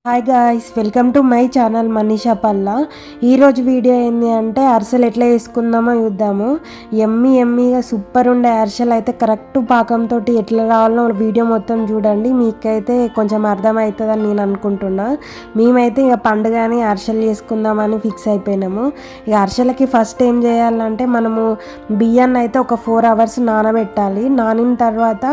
Hi guys, welcome to my channel Manisha Palla. ఈరోజు video ఏంటి అంటే అరిసెలు ఎట్లా వేసుకుందామో చూద్దాము. ఎమ్మీగా సూపర్ ఉండే అరిసెలు అయితే కరెక్ట్ పాకంతో ఎట్లా రావాలో వీడియో మొత్తం చూడండి. మీకైతే కొంచెం అర్థమవుతుందని నేను అనుకుంటున్నా. మేమైతే ఇక పండుగని అరిసెలు చేసుకుందామని ఫిక్స్ అయిపోయినాము. ఇక అరిసెలకి ఫస్ట్ ఏం చేయాలంటే మనము బియ్యాన్ని అయితే ఒక 4 hours నానబెట్టాలి. నానిన తర్వాత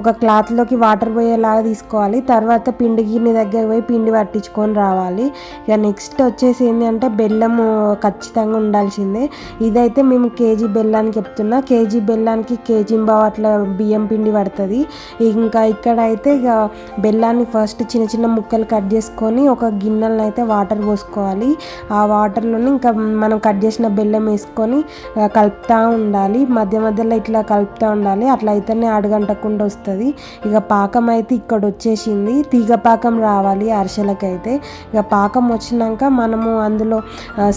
ఒక క్లాత్లోకి వాటర్ పోయేలాగా తీసుకోవాలి. తర్వాత పిండి గిన్నె దగ్గర పోయి పిండి పట్టించుకొని రావాలి. ఇక నెక్స్ట్ వచ్చేసి ఏంటంటే బెల్లము ఖచ్చితంగా ఉండాల్సిందే. ఇదైతే మేము కేజీ బెల్లానికి చెప్తున్నా. కేజీ బెల్లానికి కేజీంబావు అట్లా బియ్యం పిండి పడుతుంది. ఇంకా ఇక్కడైతే ఇక బెల్లాన్ని ఫస్ట్ చిన్న చిన్న ముక్కలు కట్ చేసుకొని ఒక గిన్నెలను అయితే వాటర్ పోసుకోవాలి. ఆ వాటర్లోనే ఇంకా మనం కట్ చేసిన బెల్లం వేసుకొని కలుపుతూ ఉండాలి. మధ్య మధ్యలో ఇట్లా కలుపుతూ ఉండాలి. అట్లా అయితేనే అడుగంటకుండా వస్తుంది. ఇక పాకం అయితే ఇక్కడ వచ్చేసింది. తీగ పాకం రావాలి అరిసెలకైతే. ఇక పాకం వచ్చినాక మనము అందులో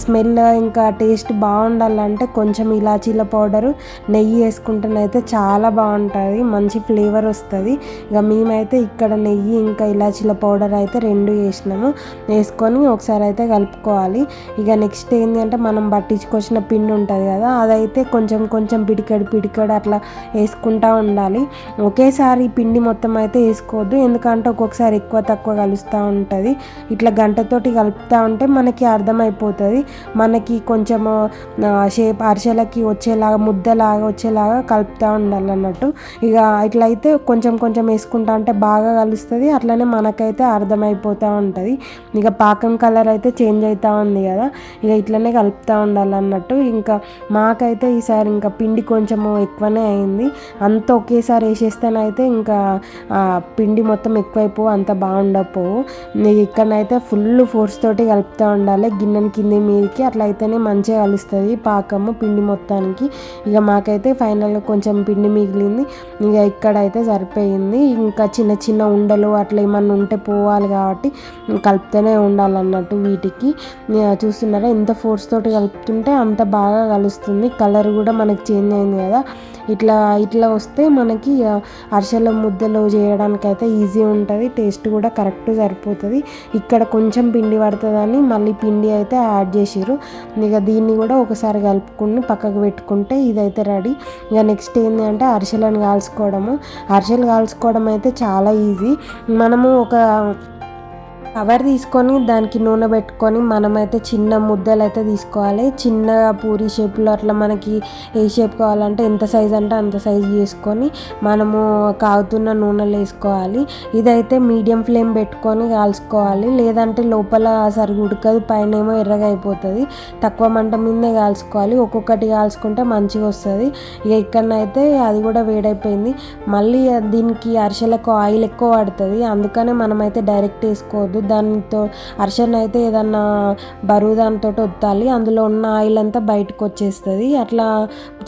స్మెల్ ఇంకా టేస్ట్ బాగుండాలంటే కొంచెం ఇలాచీల పౌడరు నెయ్యి వేసుకుంటేనైతే చాలా బాగుంటుంది, మంచి ఫ్లేవర్ వస్తుంది. ఇక మేమైతే ఇక్కడ నెయ్యి ఇంకా ఇలాచీల పౌడర్ అయితే 2 వేసినాము. వేసుకొని ఒకసారి అయితే కలుపుకోవాలి. ఇక నెక్స్ట్ ఏంటి అంటే మనం పట్టించుకొచ్చిన పిండి ఉంటుంది కదా, అదైతే కొంచెం కొంచెం పిడికడు అట్లా వేసుకుంటూ ఉండాలి. ఒకేసారి పిండి మొత్తం అయితే వేసుకోవద్దు, ఎందుకంటే ఒక్కొక్కసారి ఎక్కువ తక్కువ కలుస్తూ ఉంటుంది. ఇట్లా గంటతోటి కలుపుతూ ఉంటే మనకి అర్థమైపోతుంది. మనకి కొంచెము షేప్ అరిసెలకి వచ్చేలాగా ముద్దలాగా వచ్చేలాగా కలుపుతూ ఉండాలన్నట్టు. ఇక ఇట్లయితే కొంచెం కొంచెం వేసుకుంటా అంటే బాగా కలుస్తుంది. అట్లనే మనకైతే అర్థమైపోతూ ఉంటుంది. ఇక పాకం కలర్ అయితే చేంజ్ అవుతూ ఉంది కదా, ఇక ఇట్లనే కలుపుతూ ఉండాలన్నట్టు. ఇంకా మాకైతే ఈసారి ఇంకా పిండి కొంచెము ఎక్కువనే అయింది. అంత ఒకేసారి వేసేస్తేనైతే ఇంకా పిండి మొత్తం ఎక్కువైపో అంత బాగుండకపోవు. ఇక్కడనైతే ఫుల్ ఫోర్స్ తోటి కలుపుతూ ఉండాలి, గిన్నెని కింది మీదకి. అట్లా అయితేనే మంచిగా కలుస్తుంది పాకము పిండి మొత్తానికి. ఇక మాకైతే ఫైనల్గా కొంచెం పిండి మిగిలింది. ఇక ఇక్కడైతే సరిపోయింది. ఇంకా చిన్న చిన్న ఉండలు అట్లా ఏమన్నా ఉంటే పోవాలి కాబట్టి కలుపుతూనే ఉండాలన్నట్టు. వీటికి చూస్తున్నారా ఎంత ఫోర్స్ తోటి కలుపుతుంటే అంత బాగా కలుస్తుంది. కలర్ కూడా మనకి చేంజ్ అయింది కదా. ఇట్లా వస్తే మనకి అరిసెల ముద్దలు చేయడానికి అయితే ఈజీ ఉంటుంది. టేస్ట్ కూడా కరెక్ట్ సరిపోతుంది. ఇక్కడ కొంచెం పిండి పడుతుందని మళ్ళీ పిండి అయితే యాడ్ చేసిర్రు. ఇక దీన్ని కూడా ఒకసారి కలుపుకుని పక్కకు పెట్టుకుంటే ఇదైతే రెడీ. ఇక నెక్స్ట్ ఏంటి అంటే అరిసెలను కాల్చుకోవడము. అరిసెలు కాల్చుకోవడం అయితే చాలా ఈజీ. మనము ఒక కవర్ తీసుకొని దానికి నూనె పెట్టుకొని మనమైతే చిన్న ముద్దలు అయితే తీసుకోవాలి. చిన్నగా పూరి షేప్లో అట్లా మనకి ఏ షేప్ కావాలంటే ఎంత సైజ్ అంటే అంత సైజ్ చేసుకొని మనము కాగుతున్న నూనెలు వేసుకోవాలి. ఇదైతే మీడియం ఫ్లేమ్ పెట్టుకొని కాల్చుకోవాలి, లేదంటే లోపల సరిగ్గా ఉడకదు, పైన ఏమో ఎర్రగా అయిపోతుంది. తక్కువ మంట మీదనే కాల్చుకోవాలి. ఒక్కొక్కటి కాల్చుకుంటే మంచిగా వస్తుంది. ఇక ఇక్కడనైతే అది కూడా వేడైపోయింది. మళ్ళీ దీనికి అరిసెలకు ఆయిల్ ఎక్కువ పడుతుంది, అందుకనే మనమైతే డైరెక్ట్ వేసుకోవద్దు. దానితో అరిసెను అయితే ఏదన్నా బరువు దానితో ఒత్తాలి, అందులో ఉన్న ఆయిల్ అంతా బయటకు వచ్చేస్తుంది. అట్లా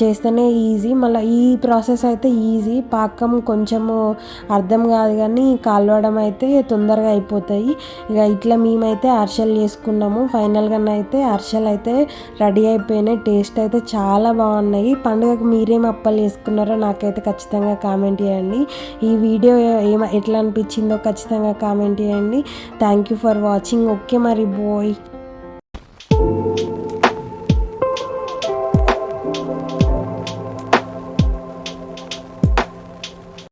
చేస్తేనే ఈజీ. మళ్ళీ ఈ ప్రాసెస్ అయితే ఈజీ. పాకం కొంచెము అర్థం కాదు కానీ కాలవడం అయితే తొందరగా అయిపోతాయి. ఇక ఇట్లా మేమైతే అరిసెలు చేసుకున్నాము. ఫైనల్గా అయితే అరిసెలు అయితే రెడీ అయిపోయినాయి. టేస్ట్ అయితే చాలా బాగున్నాయి. పండుగకు మీరేం అప్పలు చేసుకున్నారో నాకైతే ఖచ్చితంగా కామెంట్ చేయండి. ఈ వీడియో ఎట్లా అనిపించిందో ఖచ్చితంగా కామెంట్ చేయండి. Thank you for watching. Okay మరి బాయ్.